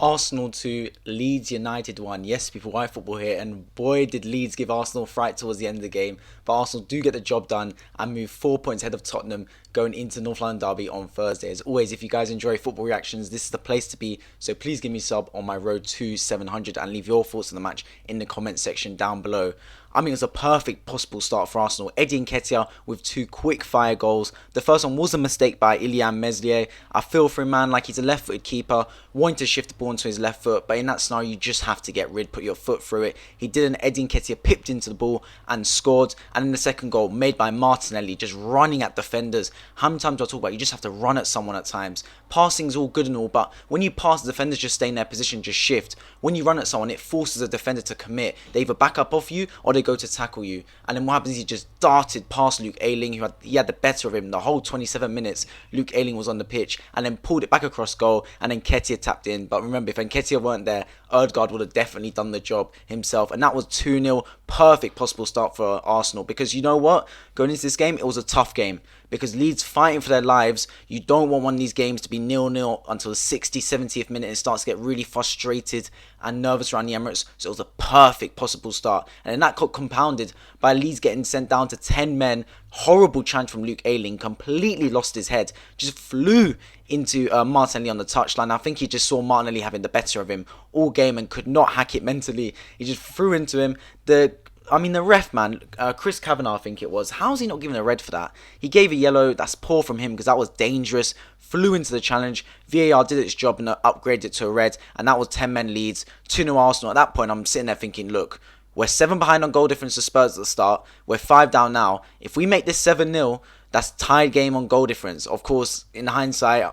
Arsenal 2, Leeds United 1. Yes, people, why football here? And boy, did Leeds give Arsenal a fright towards the end of the game. But Arsenal do get the job done and move 4 points ahead of Tottenham going into North London Derby on Thursday. As always, if you guys enjoy football reactions, this is the place to be. So please give me a sub on my road to 700 and leave your thoughts on the match in the comment section down below. I mean, it was a perfect possible start for Arsenal. Eddie Nketiah with two quick fire goals. The first one was a mistake by Ilyan Meslier. I feel for a man like he's a left-footed keeper, wanting to shift the ball into his left foot, but in that scenario, you just have to get rid, put your foot through it. He didn't. Eddie Nketiah pipped into the ball and scored. And then the second goal, made by Martinelli, just running at defenders. How many times do I talk about you just have to run at someone at times? Passing's all good and all, but when you pass, the defenders just stay in their position, just shift. When you run at someone, it forces a defender to commit. They either back up off you or they go to tackle you. And then what happens is he just darted past Luke Ayling, he had the better of him the whole 27 minutes. Luke Ayling was on the pitch and then pulled it back across goal, and then Nketiah tapped in. But remember, if Nketiah weren't there, Ødegaard would have definitely done the job himself. And that was 2-0. Perfect possible start for Arsenal, because you know what? Going into this game, it was a tough game. Because Leeds fighting for their lives, you don't want one of these games to be 0-0 until the 60th, 70th minute. It starts to get really frustrated and nervous around the Emirates. So it was a perfect possible start. And then that got compounded by Leeds getting sent down to 10 men. Horrible chance from Luke Ayling. Completely lost his head. Just flew into Martinelli on the touchline. I think he just saw Martinelli having the better of him all game and could not hack it mentally. He just threw into him. The ref, man, Chris Kavanagh, I think it was. How's he not given a red for that? He gave a yellow. That's poor from him because that was dangerous. Flew into the challenge. VAR did its job and upgraded it to a red. And that was 10 men Leeds. 2-0 Arsenal. At that point, I'm sitting there thinking, look, we're 7 behind on goal difference to Spurs at the start. We're 5 down now. If we make this 7-0, that's tied game on goal difference. Of course, in hindsight,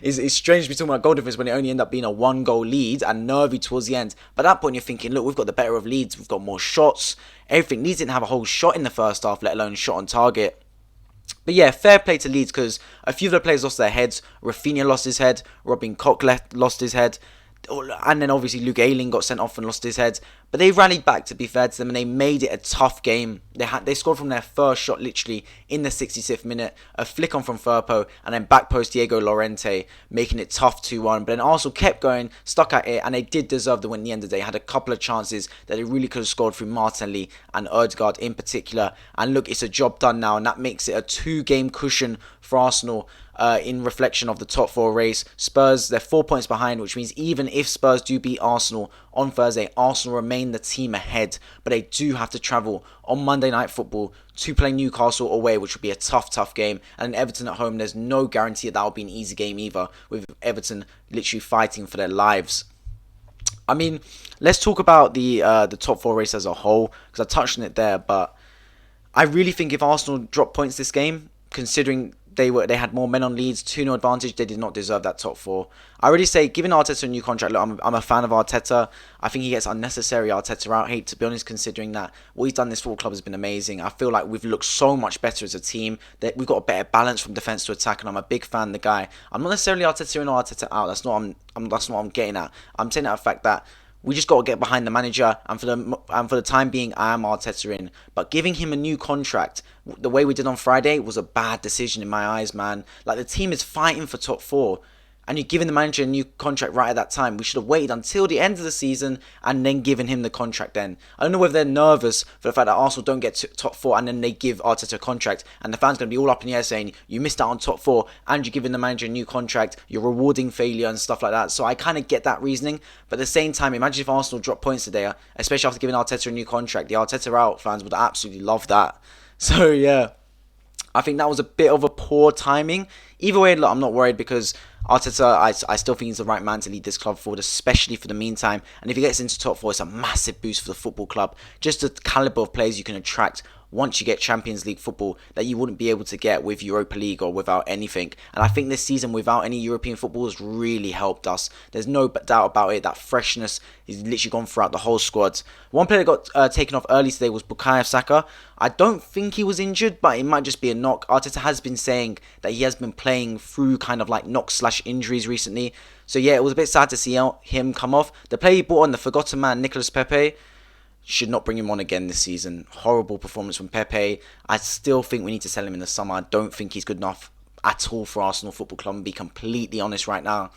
it's strange to be talking about goal difference when it only ended up being a 1-goal lead and nervy towards the end. But at that point, you're thinking, look, we've got the better of Leeds. We've got more shots. Everything. Leeds didn't have a whole shot in the first half, let alone shot on target. But yeah, fair play to Leeds because a few of the players lost their heads. Rafinha lost his head. Robin Koch lost his head. And then obviously Luke Ayling got sent off and lost his head. But they rallied back, to be fair to them, and they made it a tough game. They scored from their first shot literally in the 66th minute. A flick on from Firpo and then back post Diego Llorente, making it tough 2-1. But then Arsenal kept going, stuck at it, and they did deserve the win at the end of the day. Had a couple of chances that they really could have scored through Martinelli and Ødegaard in particular. And look, it's a job done now, and that makes it a 2-game cushion for Arsenal. In reflection of the top 4 race. Spurs, they're 4 points behind, which means even if Spurs do beat Arsenal on Thursday, Arsenal remain the team ahead, but they do have to travel on Monday Night Football to play Newcastle away, which will be a tough game, and Everton at home, there's no guarantee that will be an easy game either, with Everton literally fighting for their lives. I mean, let's talk about the top 4 race as a whole, because I touched on it there, but I really think if Arsenal drop points this game, considering they had more men on Leeds, 2-0 advantage, they did not deserve that top 4. I already say, giving Arteta a new contract, look, I'm a fan of Arteta. I think he gets unnecessary Arteta out hate, to be honest, considering that what he's done this football club has been amazing. I feel like we've looked so much better as a team, that we've got a better balance from defence to attack, and I'm a big fan of the guy. I'm not necessarily Arteta in or Arteta out, that's not what I'm getting at. I'm saying that the fact that we just got to get behind the manager, and for the time being, I am Arteta in. But giving him a new contract, the way we did on Friday, was a bad decision in my eyes, man. Like, the team is fighting for top 4, and you're giving the manager a new contract right at that time. We should have waited until the end of the season and then given him the contract then. I don't know whether they're nervous for the fact that Arsenal don't get to top 4 and then they give Arteta a contract, and the fans going to be all up in the air saying, you missed out on top 4 and you're giving the manager a new contract, you're rewarding failure and stuff like that. So I kind of get that reasoning, but at the same time, imagine if Arsenal drop points today, especially after giving Arteta a new contract. The Arteta out fans would absolutely love that. So yeah, I think that was a bit of a poor timing. Either way, look, I'm not worried because Arteta, I still think he's the right man to lead this club forward, especially for the meantime. And if he gets into top 4, it's a massive boost for the football club. Just the calibre of players you can attract once you get Champions League football that you wouldn't be able to get with Europa League or without anything. And I think this season without any European football has really helped us. There's no doubt about it. That freshness is literally gone throughout the whole squad. One player that got taken off early today was Bukayo Saka. I don't think he was injured, but it might just be a knock. Arteta has been saying that he has been playing through kind of like knock/injuries recently. So yeah, it was a bit sad to see him come off. The player he brought on, the forgotten man, Nicolas Pepe, should not bring him on again this season. Horrible performance from Pepe. I still think we need to sell him in the summer. I don't think he's good enough at all for Arsenal Football Club, and be completely honest right now.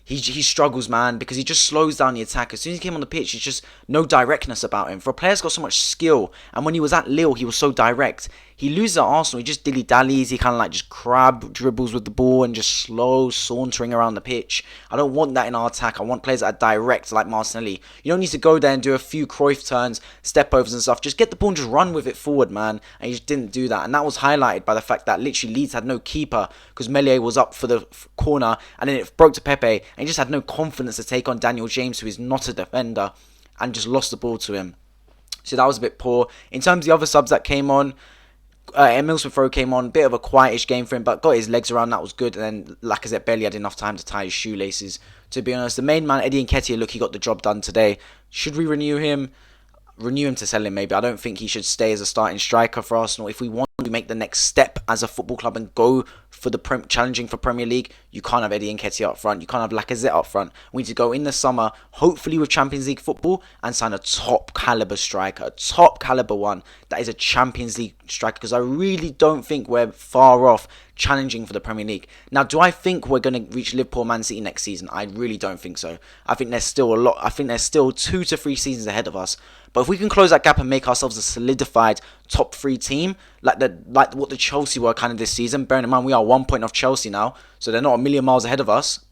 he struggles, man, because he just slows down the attack. As soon as he came on the pitch, he's just no directness about him. For a player that's got so much skill, and when he was at Lille, he was so direct. He loses at Arsenal, he just dilly-dallies, he kind of like just crab dribbles with the ball and just slow sauntering around the pitch. I don't want that in our attack. I want players that are direct like Martinelli. You don't need to go there and do a few Cruyff turns, step overs and stuff. Just get the ball and just run with it forward, man. And he just didn't do that. And that was highlighted by the fact that literally Leeds had no keeper because Meslier was up for the corner and then it broke to Pepe and he just had no confidence to take on Daniel James, who is not a defender, and just lost the ball to him. So that was a bit poor. In terms of the other subs that came on, Emile Smith-Rowe came on, bit of a quietish game for him, but got his legs around, that was good. And then Lacazette barely had enough time to tie his shoelaces, to be honest. The main man, Eddie Nketiah, look, he got the job done today. Should we renew him? Renew him to sell him, maybe. I don't think he should stay as a starting striker for Arsenal. If we want to make the next step as a football club and go for the challenging for Premier League, you can't have Eddie Nketiah up front. You can't have Lacazette up front. We need to go in the summer, hopefully with Champions League football, and sign a top caliber striker, a top caliber one that is a Champions League striker, because I really don't think we're far off challenging for the Premier League. Now, do I think we're going to reach Liverpool, Man City next season? I really don't think so. I think there's still a lot. I think there's still 2 to 3 seasons ahead of us. But if we can close that gap and make ourselves a solidified top 3 team, like what the Chelsea were kind of this season, bearing in mind we are 1 point off Chelsea now, so they're not a million miles ahead of us.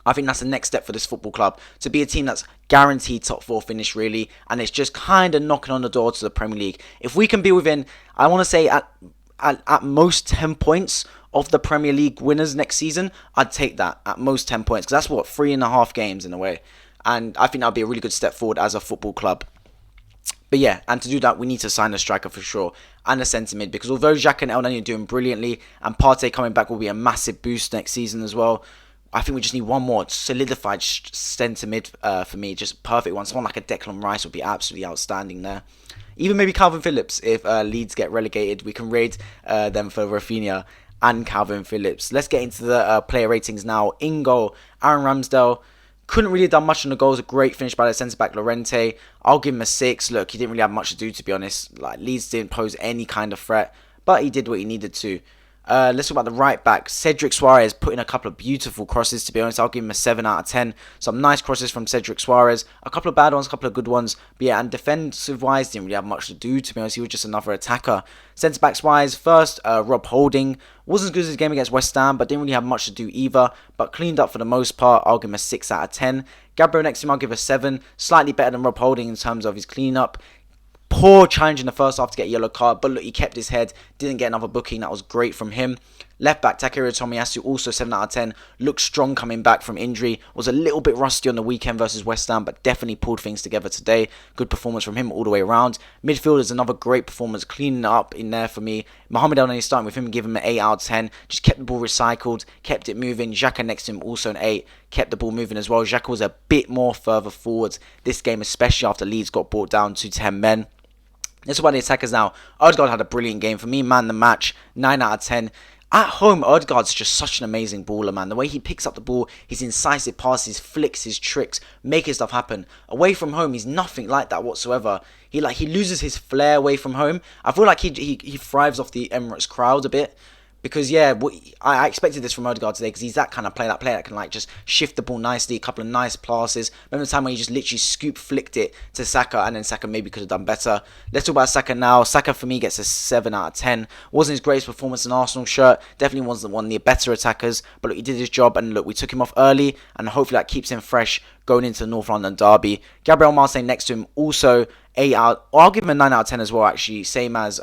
I think that's the next step for this football club, to be a team that's guaranteed top 4 finish, really, and it's just kind of knocking on the door to the Premier League. If we can be within, I want to say at most 10 points of the Premier League winners next season, I'd take that at most 10 points, because that's what, 3.5 games in a way, and I think that'd be a really good step forward as a football club. But yeah, and to do that, we need to sign a striker for sure, and a centre mid, because although Xhaka and Elneny are doing brilliantly, and Partey coming back will be a massive boost next season as well, I think we just need one more solidified centre mid for me, just perfect one. Someone like a Declan Rice would be absolutely outstanding there. Even maybe Calvin Phillips, if Leeds get relegated, we can raid them for Rafinha and Calvin Phillips. Let's get into the player ratings now. In goal, Aaron Ramsdale. Couldn't really have done much on the goals. A great finish by the centre-back Llorente. I'll give him a 6. Look, he didn't really have much to do, to be honest. Like, Leeds didn't pose any kind of threat, but he did what he needed to. Let's talk about the right back. Cedric Suarez put in a couple of beautiful crosses, to be honest. I'll give him a 7 out of 10. Some nice crosses from Cedric Suarez. A couple of bad ones, a couple of good ones. But yeah, and defensive-wise, didn't really have much to do, to be honest. He was just another attacker. Centre-backs-wise, first, Rob Holding. Wasn't as good as his game against West Ham, but didn't really have much to do either. But cleaned up for the most part. I'll give him a 6 out of 10. Gabriel next to him, I'll give a 7. Slightly better than Rob Holding in terms of his clean-up. Poor challenge in the first half to get a yellow card, but look, he kept his head, didn't get another booking. That was great from him. Left back Takehiro Tomiyasu, also 7 out of 10. Looked strong coming back from injury. Was a little bit rusty on the weekend versus West Ham, but definitely pulled things together today. Good performance from him all the way around. Midfield is another great performance, cleaning up in there for me. Mohamed Elneny starting with him, give him an 8 out of 10. Just kept the ball recycled, kept it moving. Xhaka next to him, also an 8. Kept the ball moving as well. Xhaka was a bit more further forwards this game, especially after Leeds got brought down to 10 men. Let's talk about the attackers now. Odegaard had a brilliant game. For me, man the match, 9 out of 10. At home, Odegaard's just such an amazing baller, man. The way he picks up the ball, his incisive passes, flicks, his tricks, making stuff happen. Away from home, he's nothing like that whatsoever. He loses his flair away from home. I feel like he thrives off the Emirates crowd a bit. Because, yeah, I expected this from Odegaard today, because he's that kind of player, that can, like, just shift the ball nicely, a couple of nice passes. Remember the time when he just literally flicked it to Saka, and then Saka maybe could have done better. Let's talk about Saka now. Saka, for me, gets a 7 out of 10. Wasn't his greatest performance in Arsenal shirt. Definitely wasn't one of the better attackers. But, look, he did his job, and, look, we took him off early, and hopefully that keeps him fresh going into the North London derby. Gabriel Martinelli next to him, also 8 out. I'll give him a 9 out of 10 as well, actually. Same as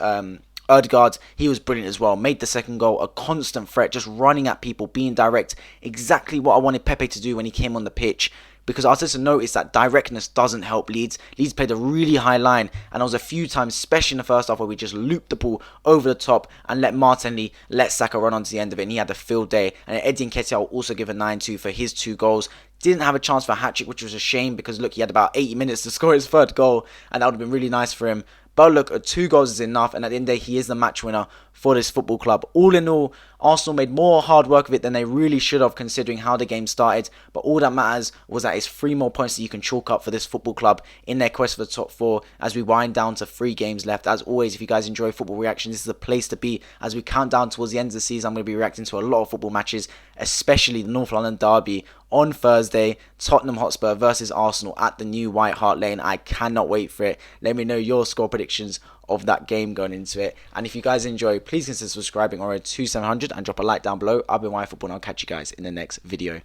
Odegaard, he was brilliant as well. Made the second goal, a constant threat, just running at people, being direct. Exactly what I wanted Pepe to do when he came on the pitch. Because Arteta noticed that directness doesn't help Leeds. Leeds played a really high line, and there was a few times, especially in the first half, where we just looped the ball over the top and let Saka run onto the end of it, and he had a field day. And Eddie Nketiah will also give a 9-2 for his 2 goals. Didn't have a chance for a hat-trick, which was a shame, because look, he had about 80 minutes to score his 3rd goal, and that would have been really nice for him. But look, 2 goals is enough, and at the end of the day, he is the match winner for this football club. All in all, Arsenal made more hard work of it than they really should have, considering how the game started. But all that matters was that it's 3 more points that you can chalk up for this football club in their quest for the top 4 as we wind down to 3 games left. As always, if you guys enjoy football reactions, this is the place to be. As we count down towards the end of the season, I'm going to be reacting to a lot of football matches, especially the North London derby on Thursday. Tottenham Hotspur versus Arsenal at the new White Hart Lane. I cannot wait for it. Let me know your score predictions of that game going into it. And if you guys enjoy, please consider subscribing on road to 700 and drop a like down below. I've been White Football and I'll catch you guys in the next video.